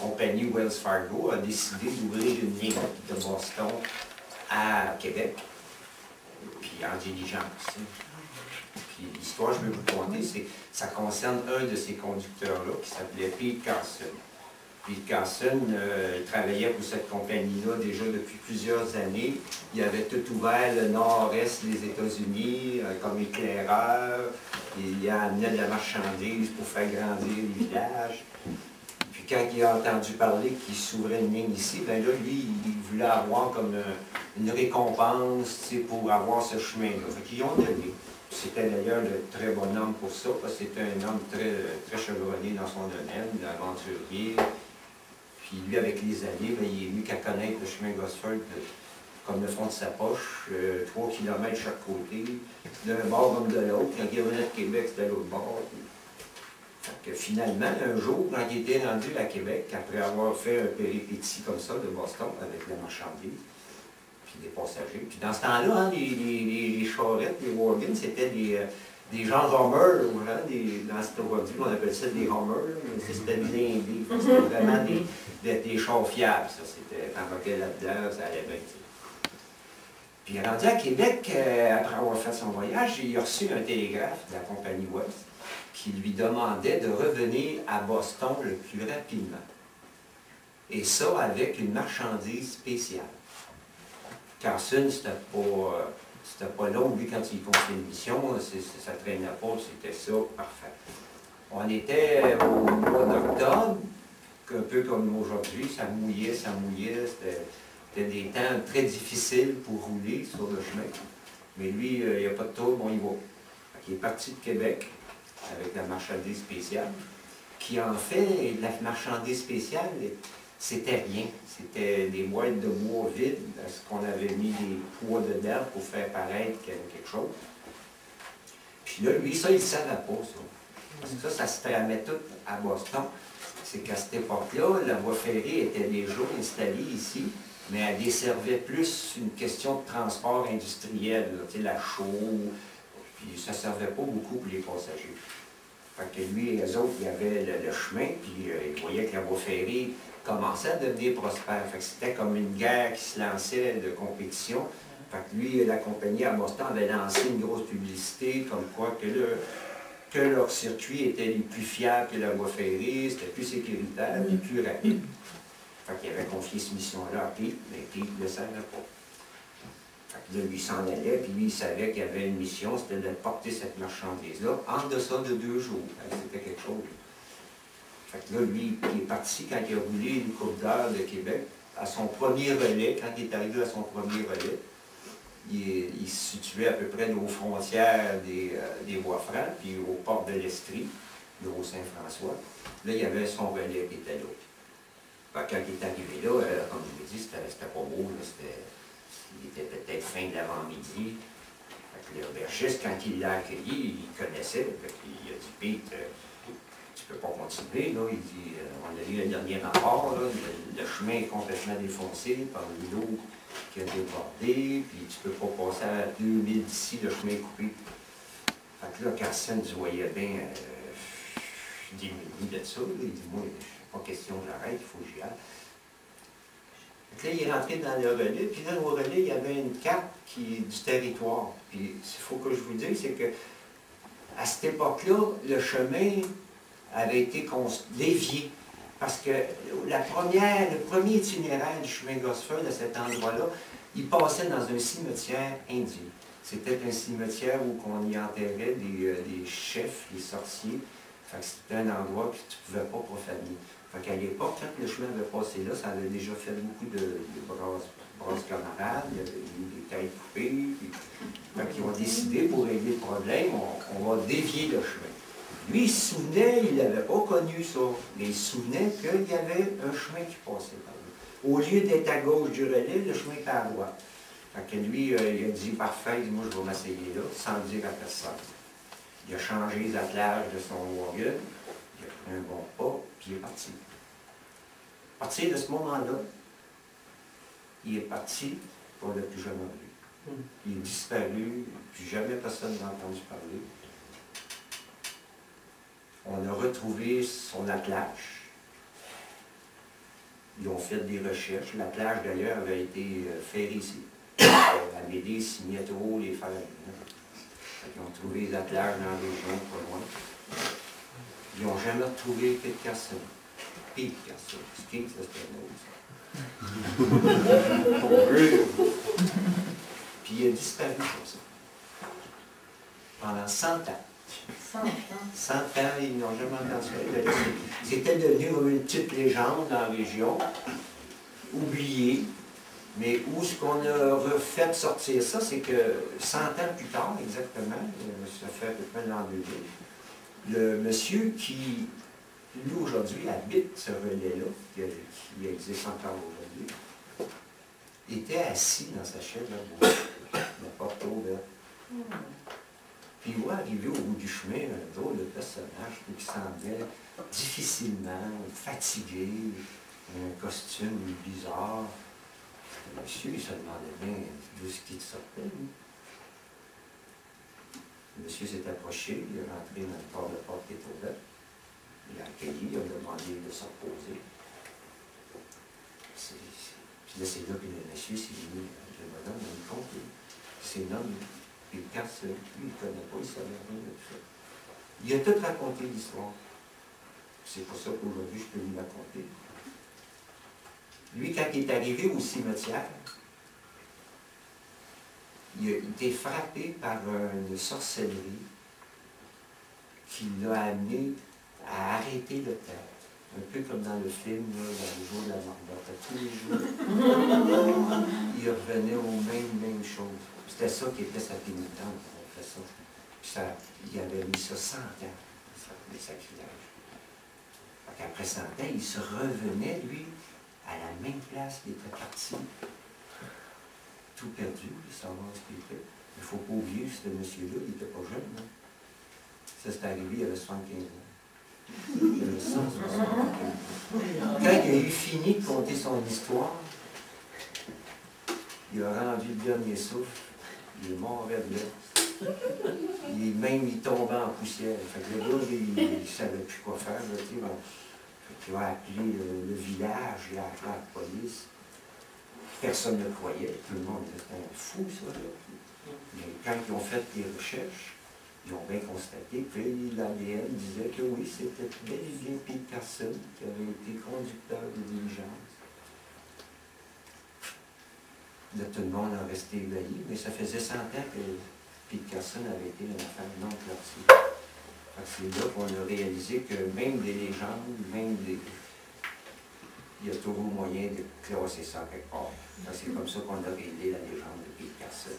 compagnie Wells Fargo a décidé d'ouvrir une ligne de Boston à Québec, puis en diligence. Puis l'histoire que je vais vous conter, ça concerne un de ces conducteurs-là qui s'appelait Pete Carson. Pete Carson, il travaillait pour cette compagnie-là déjà depuis plusieurs années. Il avait tout ouvert le nord-est des États-Unis comme éclaireur. Il amenait de la marchandise pour faire grandir les villages. Puis quand il a entendu parler qu'il s'ouvrait une ligne ici, bien là, lui, il voulait avoir comme une récompense pour avoir ce chemin-là. Fait qu'ils ont donné. C'était d'ailleurs le très bon homme pour ça, parce que c'était un homme très, très chevronné dans son domaine, l'aventurier. Puis lui, avec les années, bien, il est venu qu'à connaître le chemin Gosford comme le fond de sa poche, 3 km chaque côté, d'un bord comme de l'autre. Quand il revenait de Québec, c'était l'autre bord. Fait que finalement, un jour, quand il était rendu à Québec, après avoir fait un péripétie comme ça de Boston avec la marchandise, puis des passagers, puis dans ce temps-là, hein, les charrettes, les wagons, c'était des gens Hummer, hein, dans cette aujourd'hui, on appelle ça des Hummer, mais c'était blindé. C'était vraiment des chars fiables, ça. C'était embarqué là-dedans, ça allait bien. Puis il est rendu à Québec, après avoir fait son voyage, il a reçu un télégraphe de la compagnie West qui lui demandait de revenir à Boston le plus rapidement. Et ça avec une marchandise spéciale. Carson, c'était pas long, lui, quand il confiait une mission, ça ne traînait pas, c'était ça, parfait. On était au mois d'octobre, un peu comme aujourd'hui, ça mouillait, c'était des temps très difficiles pour rouler sur le chemin. Mais lui, il n'y a pas de tour, bon, il va. Il est parti de Québec avec la marchandise spéciale, qui en fait, la marchandise spéciale, c'était rien. C'était des boîtes de bois vides, parce qu'on avait mis des poids dedans pour faire paraître quelque chose. Puis là, lui, ça, il ne savait pas, ça. Parce que ça se tramait tout à Boston. C'est qu'à cette époque-là, la voie ferrée était déjà installée ici, mais elle desservait plus une question de transport industriel, tu sais, la chaux, puis ça ne servait pas beaucoup pour les passagers. Fait que lui et les autres, il y avait le chemin, puis ils voyaient que la voie ferrée commençait à devenir prospère. Fait que c'était comme une guerre qui se lançait de compétition. Fait que lui, la compagnie à Boston avait lancé une grosse publicité comme quoi que leur circuit était les plus fiables que la voie ferrée, c'était plus sécuritaire et plus rapide. Fait qu'il avait confié cette mission-là à Pete, mais Pete ne le savait pas. Fait que là, lui s'en allait, puis lui, il savait qu'il y avait une mission, c'était de porter cette marchandise-là en deçà de 2 jours. C'était quelque chose. Fait que là, lui, il est parti quand il a roulé une couple d'heures de Québec, à son premier relais, quand il est arrivé à son premier relais, il se situait à peu près aux frontières des Bois-Francs, puis aux portes de l'Estrie, de Haut-Saint-François. Là, il y avait son relais qui était là. Quand il est arrivé là, comme je vous l'ai dit, c'était pas beau, il était peut-être fin de l'avant-midi. Le bergiste, quand il l'a accueilli, il connaissait, il a dit « Pete, tu ne peux pas continuer. » Là. Il dit « On a eu le dernier rapport, là, le chemin est complètement défoncé par l'eau qui a débordé, puis tu ne peux pas passer à 2000 d'ici, le chemin est coupé. » Fait que là, Carson, tu voyais bien démuni de ça. Là. Il dit « Moi, pas question que j'arrête, il faut que j'y aille. » Là, il est rentré dans le relais, puis là, au relais, il y avait une carte du territoire. Puis, il faut que je vous dise, c'est que à cette époque-là, le chemin avait été dévié. Parce que le premier itinéraire du chemin Gosford, à cet endroit-là, il passait dans un cimetière indien. C'était un cimetière où on y enterrait des chefs, des sorciers. Fait que c'était un endroit que tu ne pouvais pas profaner. Fait qu'à l'époque, quand le chemin avait passé là, ça avait déjà fait beaucoup de brasses camarades, il y avait eu des têtes coupées. Fait qu'ils ont décidé, pour régler le problème, on va dévier le chemin. Lui, il se souvenait, il n'avait pas connu ça, mais il se souvenait qu'il y avait un chemin qui passait par là. Au lieu d'être à gauche du relais, le chemin était à droite. Fait que lui, il a dit, parfait, moi je vais m'essayer là, sans le dire à personne. Il a changé les attelages de son wagon, il a pris un bon pas, puis il est parti. À partir de ce moment-là, il est parti pour ne plus jamais vu. Il est disparu, puis jamais personne n'a entendu parler. On a retrouvé son attelage. Ils ont fait des recherches. La plage, d'ailleurs, avait été ferrée ici. Amédée signait trop les farines. Ils ont trouvé la plage dans la région, pas loin. Ils n'ont jamais retrouvé Pete Carson. Pete Carson. Pete, ça c'était un autre. Pour eux. Puis il a disparu comme ça. Pendant 100 ans. 100 ans, ils n'ont jamais entendu parler. C'était devenu une petite légende dans la région, oubliée. Mais où ce qu'on a refait sortir ça, c'est que 100 ans plus tard, exactement, ça fait à peu près l'an 2000, le monsieur qui, lui aujourd'hui, habite ce relais-là, qui existe encore aujourd'hui, était assis dans sa chaise là, la porte ouverte. Puis il voit arriver au bout du chemin un drôle de personnage qui semblait difficilement fatigué, un costume bizarre. Le monsieur, il se demandait bien d'où ce qu'il sortait, lui. Le monsieur s'est approché, il est rentré dans le port de porte qui est ouverte. Il a accueilli, il a demandé de se reposer. Puis là, c'est là que le monsieur s'est dit, le bonhomme, il compte, c'est nomme. Puis quand lui, il ne connaît pas, il ne savait rien de tout ça. Il a tout raconté l'histoire. C'est pour ça qu'aujourd'hui, je peux vous raconter. Lui, quand il est arrivé au cimetière, il a été frappé par une sorcellerie qui l'a amené à arrêter le temps. Un peu comme dans le film, là, dans le jour de la marmotte. À tous les jours, il revenait aux mêmes choses. C'était ça qui était sa pénitence, on fait ça. Puis ça, il avait mis ça 100 ans, les sacriléges. Après 100 ans, il se revenait, lui, à la même place qu'il était parti. Tout perdu, savoir ce qu'il fait. Il ne faut pas oublier que ce monsieur-là, il n'était pas jeune. Hein? Ça, c'est arrivé, il avait 75 ans. Il avait 175 ans. Quand il a eu fini de conter son histoire, il a rendu le dernier souffle. Il est mort vers là. Il tombait en poussière. Fait que le gars, il ne savait plus quoi faire. Là, il a appelé le village, il a appelé la police. Personne ne croyait. Tout le monde était un fou, ça. Là. Mais quand ils ont fait des recherches, ils ont bien constaté que l'ADN disait que oui, c'était bel et bien Pete Carson qui avait été conducteur de diligence. Là, tout le monde a resté ébahi, mais ça faisait 100 ans que Pete Carson avait été une affaire non classée. C'est là qu'on a réalisé que même des légendes, il y a toujours moyen de classer ça quelque part. C'est comme ça qu'on a réglé la légende de Pete Carson.